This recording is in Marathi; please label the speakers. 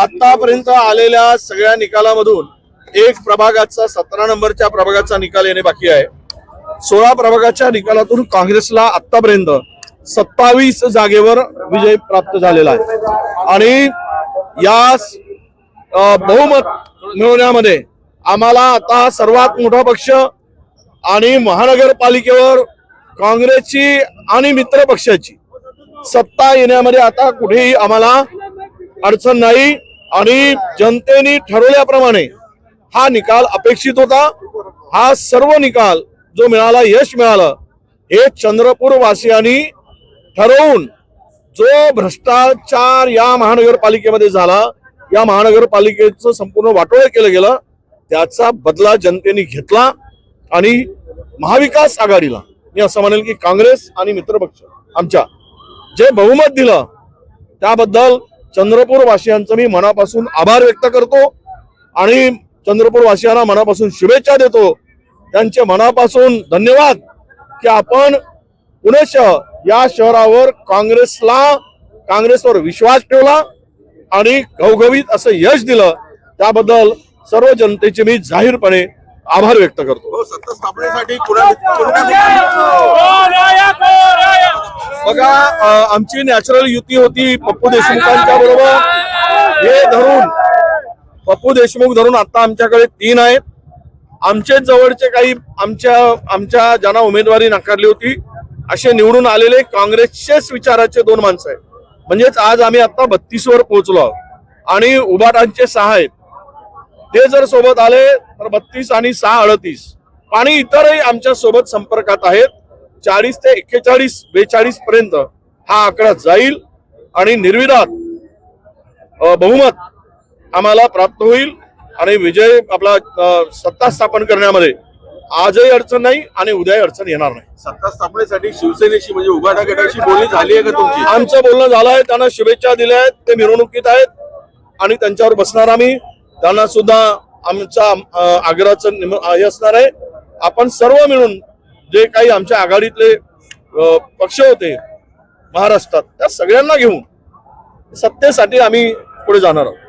Speaker 1: आतापर्यंत आलेल्या सगळ्या निकालामधून एक प्रभागाचा 17 नंबरच्या प्रभागाचा निकाल येणे बाकी आहे। 16 प्रभागाच्या निकालातून काँग्रेसला आतापर्यंत 27 जागेवर विजय प्राप्त झालेला आहे आणि या बहुमत मिळवण्यामध्ये आम्हाला आता सर्वात मोठा पक्ष आणि महानगरपालिकेवर काँग्रेसची आणि मित्र पक्षाची सत्ता येण्यामध्ये आता कुठेही आम्हाला अडचण नाही आणि जनतेने ठरवल्याप्रमाणे हा निकाल अपेक्षित होता। हा सर्व निकाल जो मिळाला, यश मिळालं, हे चंद्रपूर वासियांनी ठरवून जो भ्रष्टाचार या महानगरपालिकेमध्ये झाला, या महानगरपालिकेचं संपूर्ण वाटोळं केलं गेलं, त्याचा बदला जनतेने घेतला आणि महाविकास आघाडीला मी असं म्हणेल की काँग्रेस आणि मित्रपक्ष आमच्या जे बहुमत दिलं त्याबद्दल चंद्रपूर वासियांचं मी मनापासून आभार व्यक्त करतो आणि चंद्रपूर वासियांना मनापासून शुभेच्छा देतो। त्यांचे मनापासून धन्यवाद की आपण पुणे शहर या शहरावर काँग्रेसवर विश्वास ठेवला आणि घवघवीत असं यश दिलं, त्याबद्दल सर्व जनतेचे मी जाहीरपणे आभार व्यक्त करतो।
Speaker 2: सत्ता स्थापनेसाठी
Speaker 1: बघा, आमची नॅचरल युती होती पप्पू देशमुखांच्या बरोबर। हे धरून पप्पू देशमुख धरून आता आमच्याकडे 3 आहेत। आमचे जवळचे काही आमच्या ज्यांना उमेदवारी नाकारली होती असे निवडून आलेले काँग्रेसचेच विचाराचे 2 माणसं आहेत। म्हणजेच आज आम्ही आता 32 वर पोहोचलो आहोत आणि उबाटांचे 6 आहेत। ते जर सोबत आले तर 32 आणि 6 38 आणि इतरही आमच्या सोबत संपर्कात आहेत। 40 ते 41 42 पर्यंत हा आकडा जाईल आणि निर्विवाद बहुमत आम्हाला प्राप्त होईल आणि विजय आपला सत्ता स्थापन करण्यामध्ये आजही अडचण नाही आणि उद्याही अडचण येणार नाही।
Speaker 2: सत्ता स्थापनेसाठी शिवसेनेशी म्हणजे उभाटा गटाशी बोलणी झाली आहे का तुमची?
Speaker 1: आमचं बोलणं झालं आहे, त्यांना शुभेच्छा दिल्या आहेत, ते मिरवणुकीत आहेत आणि त्यांच्यावर बसणार आम्ही। त्यांना सुद्धा आमचा आग्रहाचं हे असणार आहे। आपण सर्व मिळून जे काही आमच्या आघाडीतले पक्ष होते महाराष्ट्रात त्या सगळ्यांना घेऊन सत्तेसाठी आम्ही पुढे जाणार आहोत।